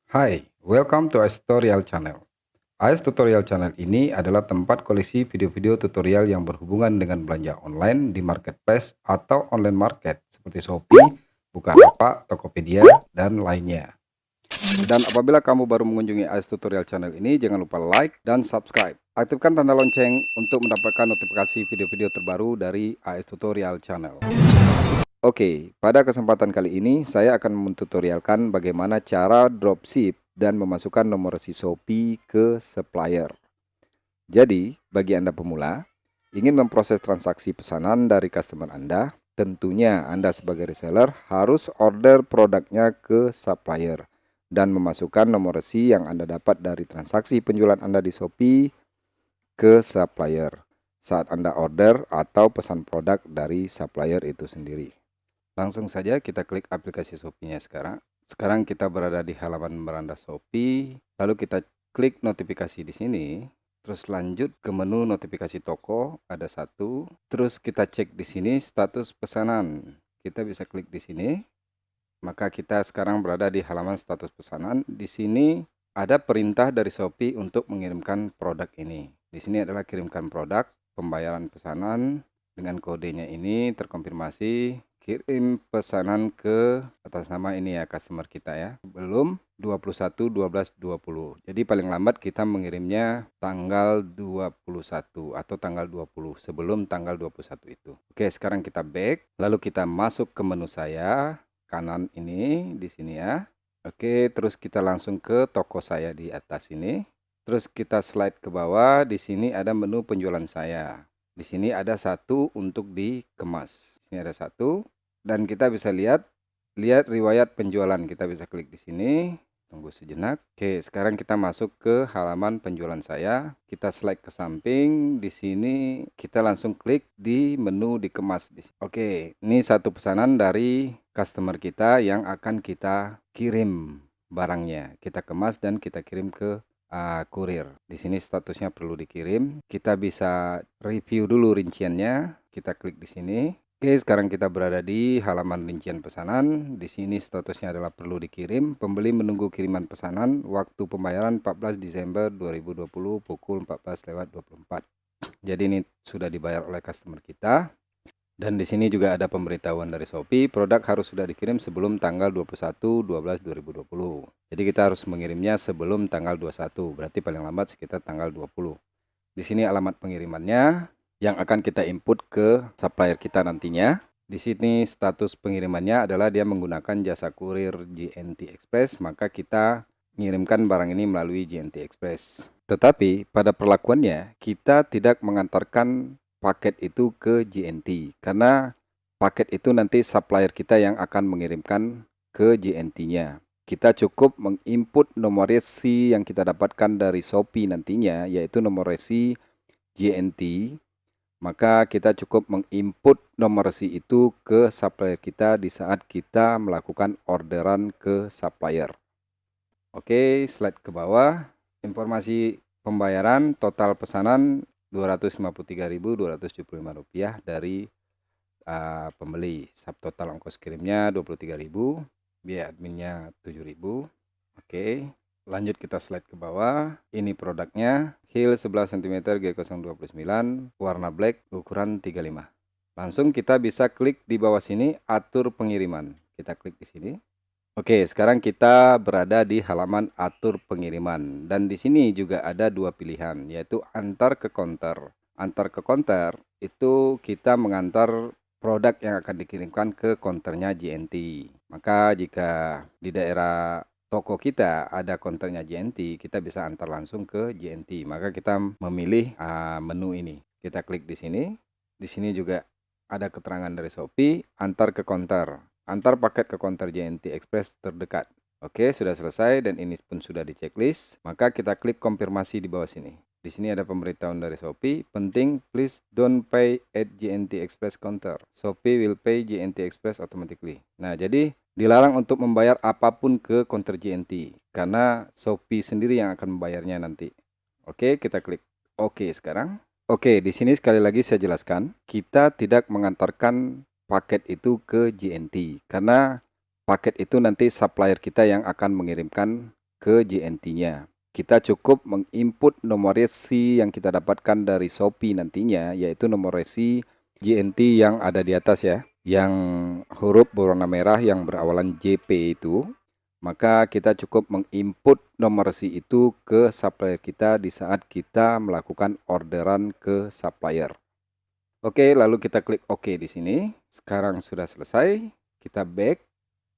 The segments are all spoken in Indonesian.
Hai, welcome to AS Tutorial Channel. AS Tutorial Channel ini adalah tempat koleksi video-video tutorial yang berhubungan dengan belanja online di marketplace atau online market seperti Shopee, Bukalapak, Tokopedia, dan lainnya. Dan apabila kamu baru mengunjungi AS Tutorial Channel ini, jangan lupa like dan subscribe. Aktifkan tanda lonceng untuk mendapatkan notifikasi video-video terbaru dari AS Tutorial Channel. Oke, pada kesempatan kali ini saya akan mentutorialkan bagaimana cara dropship dan memasukkan nomor resi Shopee ke supplier. Jadi, bagi Anda pemula, ingin memproses transaksi pesanan dari customer Anda, tentunya Anda sebagai reseller harus order produknya ke supplier dan memasukkan nomor resi yang Anda dapat dari transaksi penjualan Anda di Shopee ke supplier saat Anda order atau pesan produk dari supplier itu sendiri. Langsung saja kita klik aplikasi Shopee-nya sekarang. Sekarang kita berada di halaman beranda Shopee, lalu kita klik notifikasi di sini, terus lanjut ke menu notifikasi toko, ada satu, terus kita cek di sini status pesanan. Kita bisa klik di sini, maka kita sekarang berada di halaman status pesanan. Di sini ada perintah dari Shopee untuk mengirimkan produk ini. Di sini adalah kirimkan produk, pembayaran pesanan dengan kodenya ini terkonfirmasi. Kirim pesanan ke atas nama ini ya, customer kita ya. Belum 21/12/20. Jadi paling lambat kita mengirimnya tanggal 21 atau tanggal 20 sebelum tanggal 21 itu. Oke, sekarang kita back, lalu kita masuk ke menu saya kanan ini di sini ya. Oke, terus kita langsung ke toko saya di atas ini. Terus kita slide ke bawah, di sini ada menu penjualan saya. Di sini ada satu untuk dikemas. Ini ada satu. Dan kita bisa lihat riwayat penjualan. Kita bisa klik di sini. Tunggu sejenak. Oke, sekarang kita masuk ke halaman penjualan saya. Kita slide ke samping. Di sini kita langsung klik di menu dikemas. Oke, ini satu pesanan dari customer kita yang akan kita kirim barangnya. Kita kemas dan kita kirim ke kurir. Di sini statusnya perlu dikirim. Kita bisa review dulu rinciannya. Kita klik di sini. Oke, sekarang kita berada di halaman rincian pesanan. Di sini statusnya adalah perlu dikirim. Pembeli menunggu kiriman pesanan. Waktu pembayaran 14 Desember 2020 pukul 14:24. Jadi ini sudah dibayar oleh customer kita. Dan di sini juga ada pemberitahuan dari Shopee, produk harus sudah dikirim sebelum tanggal 21/12/2020. Jadi kita harus mengirimnya sebelum tanggal 21, berarti paling lambat sekitar tanggal 20. Di sini alamat pengirimannya yang akan kita input ke supplier kita nantinya. Di sini status pengirimannya adalah dia menggunakan jasa kurir JNT Express, maka kita mengirimkan barang ini melalui JNT Express. Tetapi pada perlakuannya kita tidak mengantarkan paket itu ke JNT karena paket itu nanti supplier kita yang akan mengirimkan ke JNT-nya. Kita cukup menginput nomor resi yang kita dapatkan dari Shopee nantinya, yaitu nomor resi JNT. Maka kita cukup menginput nomor resi itu ke supplier kita di saat kita melakukan orderan ke supplier. Oke, slide ke bawah. Informasi pembayaran total pesanan Rp253.275 dari pembeli. Subtotal ongkos kirimnya Rp23.000, biaya adminnya Rp7.000. Oke, lanjut kita slide ke bawah. Ini produknya, heel 11 cm G029, warna black, ukuran 35. Langsung kita bisa klik di bawah sini, atur pengiriman. Kita klik di sini. Oke, sekarang kita berada di halaman atur pengiriman. Dan di sini juga ada dua pilihan, yaitu antar ke konter. Antar ke konter itu kita mengantar produk yang akan dikirimkan ke konternya JNT. Maka jika di daerah toko kita ada konternya JNT, kita bisa antar langsung ke JNT. Maka kita memilih menu ini. Kita klik di sini. Di sini juga ada keterangan dari Shopee, antar ke konter. Antar paket ke konter JNT Express terdekat. Oke, sudah selesai dan ini pun sudah di checklist. Maka kita klik konfirmasi di bawah sini. Di sini ada pemberitahuan dari Shopee. Penting, please don't pay at JNT Express counter. Shopee will pay JNT Express automatically. Nah, jadi dilarang untuk membayar apapun ke konter JNT. Karena Shopee sendiri yang akan membayarnya nanti. Oke, kita klik oke sekarang. Oke, di sini sekali lagi saya jelaskan. Kita tidak mengantarkan paket itu ke JNT karena paket itu nanti supplier kita yang akan mengirimkan ke JNT-nya. Kita cukup menginput nomor resi yang kita dapatkan dari Shopee nantinya, yaitu nomor resi JNT yang ada di atas ya, yang huruf berwarna merah yang berawalan JP itu. Maka kita cukup menginput nomor resi itu ke supplier kita di saat kita melakukan orderan ke supplier. Oke, lalu kita klik OK di sini. Sekarang sudah selesai. Kita back.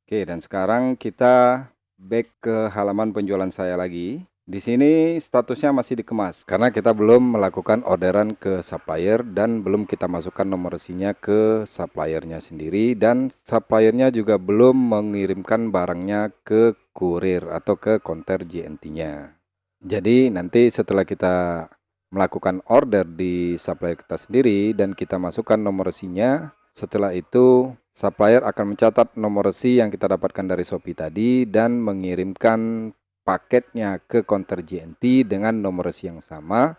Oke, dan sekarang kita back ke halaman penjualan saya lagi. Di sini statusnya masih dikemas karena kita belum melakukan orderan ke supplier dan belum kita masukkan nomor resinya ke suppliernya sendiri, dan suppliernya juga belum mengirimkan barangnya ke kurir atau ke konter JNT-nya. Jadi nanti setelah kita melakukan order di supplier kita sendiri dan kita masukkan nomor resinya, setelah itu supplier akan mencatat nomor resi yang kita dapatkan dari Shopee tadi dan mengirimkan paketnya ke konter JNT dengan nomor resi yang sama.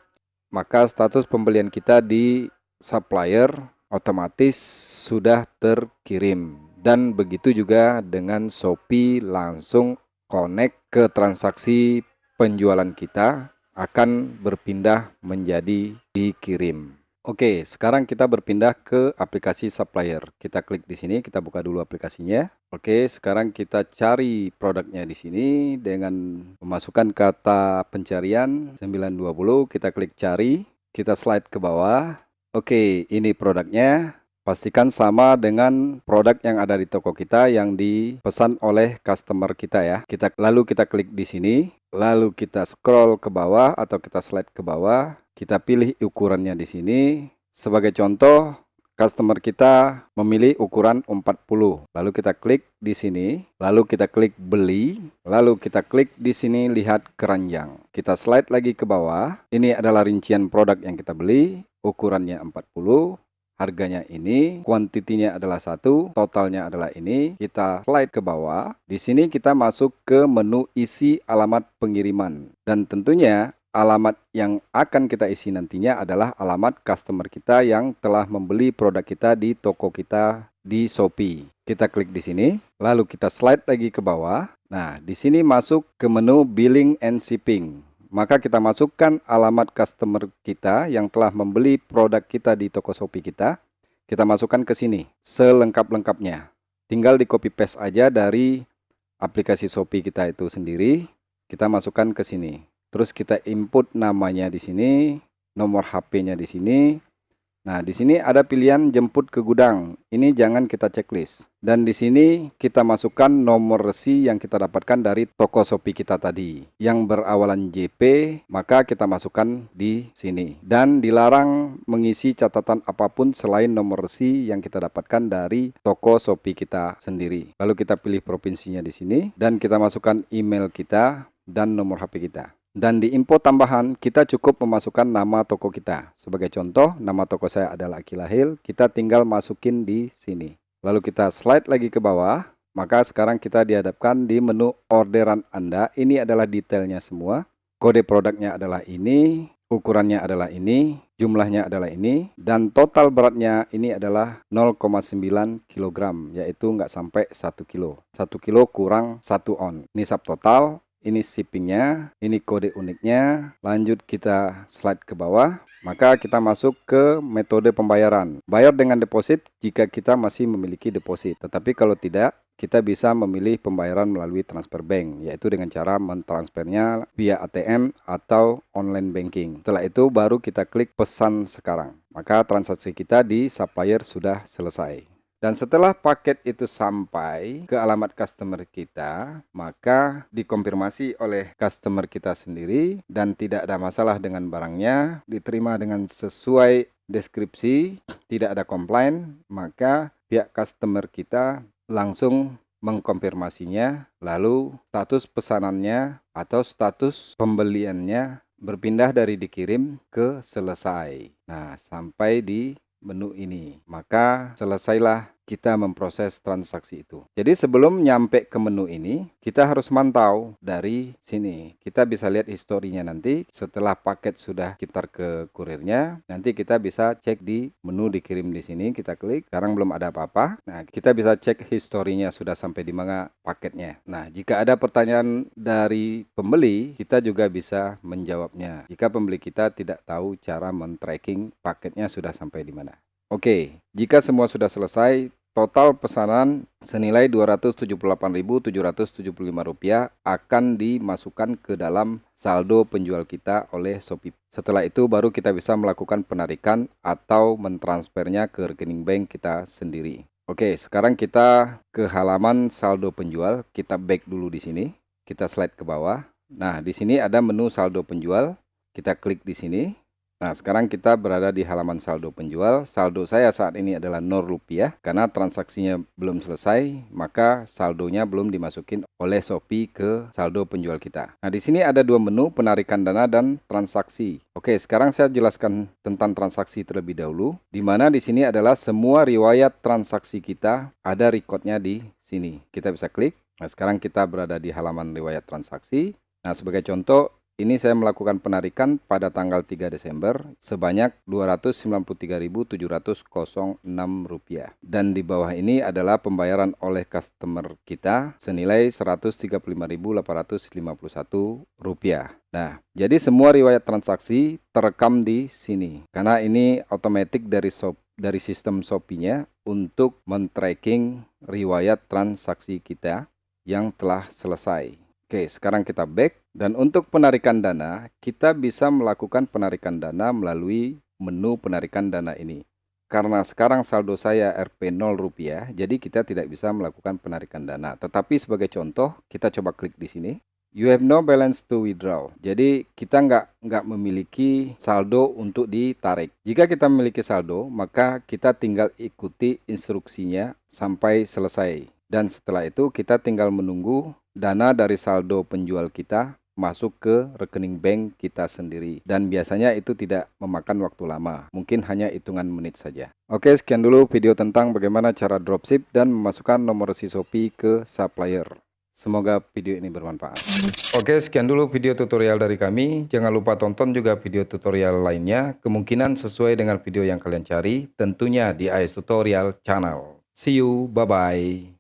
Maka status pembelian kita di supplier otomatis sudah terkirim, dan begitu juga dengan Shopee langsung connect ke transaksi penjualan kita, akan berpindah menjadi dikirim. Oke, sekarang kita berpindah ke aplikasi supplier. Kita klik di sini, kita buka dulu aplikasinya. Oke, sekarang kita cari produknya di sini dengan memasukkan kata pencarian 920. Kita klik cari, kita slide ke bawah. Oke, ini produknya. Pastikan sama dengan produk yang ada di toko kita yang dipesan oleh customer kita ya. Lalu kita klik di sini, lalu kita scroll ke bawah atau kita slide ke bawah. Kita pilih ukurannya di sini. Sebagai contoh, customer kita memilih ukuran 40. Lalu kita klik di sini, lalu kita klik beli, lalu kita klik di sini lihat keranjang. Kita slide lagi ke bawah. Ini adalah rincian produk yang kita beli, ukurannya 40. Harganya ini, kuantitinya adalah 1, totalnya adalah ini. Kita slide ke bawah. Di sini kita masuk ke menu isi alamat pengiriman. Dan tentunya alamat yang akan kita isi nantinya adalah alamat customer kita yang telah membeli produk kita di toko kita di Shopee. Kita klik di sini, lalu kita slide lagi ke bawah. Nah, di sini masuk ke menu billing and shipping. Maka kita masukkan alamat customer kita yang telah membeli produk kita di toko Shopee kita. Kita masukkan ke sini selengkap-lengkapnya. Tinggal di copy paste aja dari aplikasi Shopee kita itu sendiri. Kita masukkan ke sini. Terus kita input namanya di sini, nomor HP-nya di sini. Nah, di sini ada pilihan jemput ke gudang. Ini jangan kita checklist. Dan di sini kita masukkan nomor resi yang kita dapatkan dari toko Shopee kita tadi. Yang berawalan JP, maka kita masukkan di sini. Dan dilarang mengisi catatan apapun selain nomor resi yang kita dapatkan dari toko Shopee kita sendiri. Lalu kita pilih provinsinya di sini. Dan kita masukkan email kita dan nomor HP kita. Dan di info tambahan, kita cukup memasukkan nama toko kita. Sebagai contoh, nama toko saya adalah Akilahil. Kita tinggal masukin di sini. Lalu kita slide lagi ke bawah. Maka sekarang kita dihadapkan di menu orderan Anda. Ini adalah detailnya semua. Kode produknya adalah ini. Ukurannya adalah ini. Jumlahnya adalah ini. Dan total beratnya ini adalah 0,9 kg. Yaitu nggak sampai 1 kilo. 1 kilo kurang 1 on. Ini subtotal. Ini shippingnya, ini kode uniknya. Lanjut kita slide ke bawah. Maka kita masuk ke metode pembayaran. Bayar dengan deposit jika kita masih memiliki deposit. Tetapi kalau tidak, kita bisa memilih pembayaran melalui transfer bank. Yaitu dengan cara mentransfernya via ATM atau online banking. Setelah itu baru kita klik pesan sekarang. Maka transaksi kita di supplier sudah selesai. Dan setelah paket itu sampai ke alamat customer kita, maka dikonfirmasi oleh customer kita sendiri dan tidak ada masalah dengan barangnya, diterima dengan sesuai deskripsi, tidak ada komplain, maka pihak customer kita langsung mengkonfirmasinya, lalu status pesanannya atau status pembeliannya berpindah dari dikirim ke selesai. Nah, sampai di menu ini. Maka selesailah kita memproses transaksi itu. Jadi sebelum nyampe ke menu ini, kita harus mantau dari sini. Kita bisa lihat historinya nanti setelah paket sudah kitar ke kurirnya. Nanti kita bisa cek di menu dikirim di sini, kita klik. Sekarang belum ada apa-apa. Nah, kita bisa cek historinya sudah sampai di mana paketnya. Nah, jika ada pertanyaan dari pembeli, kita juga bisa menjawabnya. Jika pembeli kita tidak tahu cara men-tracking paketnya sudah sampai di mana. Oke, jika semua sudah selesai, total pesanan senilai Rp278.775 akan dimasukkan ke dalam saldo penjual kita oleh Shopee. Setelah itu baru kita bisa melakukan penarikan atau mentransfernya ke rekening bank kita sendiri. Oke, sekarang kita ke halaman saldo penjual. Kita back dulu di sini. Kita slide ke bawah. Nah, di sini ada menu saldo penjual. Kita klik di sini. Nah, sekarang kita berada di halaman saldo penjual. Saldo saya saat ini adalah Rp0 karena transaksinya belum selesai, maka saldonya belum dimasukin oleh Shopee ke saldo penjual kita. Nah, di sini ada dua menu, penarikan dana dan transaksi. Oke, sekarang saya jelaskan tentang transaksi terlebih dahulu, di mana di sini adalah semua riwayat transaksi kita ada recordnya di sini. Kita bisa klik. Nah, sekarang kita berada di halaman riwayat transaksi. Nah, sebagai contoh, ini saya melakukan penarikan pada tanggal 3 Desember sebanyak Rp293.706. Dan di bawah ini adalah pembayaran oleh customer kita senilai Rp135.851. Nah, jadi semua riwayat transaksi terekam di sini. Karena ini otomatis dari sistem Shopee-nya untuk men-tracking riwayat transaksi kita yang telah selesai. Oke, sekarang kita back. Dan untuk penarikan dana, kita bisa melakukan penarikan dana melalui menu penarikan dana ini. Karena sekarang saldo saya Rp Rp0, jadi kita tidak bisa melakukan penarikan dana. Tetapi sebagai contoh, kita coba klik di sini. You have no balance to withdraw. Jadi kita nggak memiliki saldo untuk ditarik. Jika kita memiliki saldo, maka kita tinggal ikuti instruksinya sampai selesai. Dan setelah itu kita tinggal menunggu dana dari saldo penjual kita masuk ke rekening bank kita sendiri. Dan biasanya itu tidak memakan waktu lama. Mungkin hanya hitungan menit saja. Oke, sekian dulu video tentang bagaimana cara dropship dan memasukkan nomor resi Shopee ke supplier. Semoga video ini bermanfaat. Oke, sekian dulu video tutorial dari kami. Jangan lupa tonton juga video tutorial lainnya. Kemungkinan sesuai dengan video yang kalian cari. Tentunya di AS Tutorial Channel. See you, bye-bye.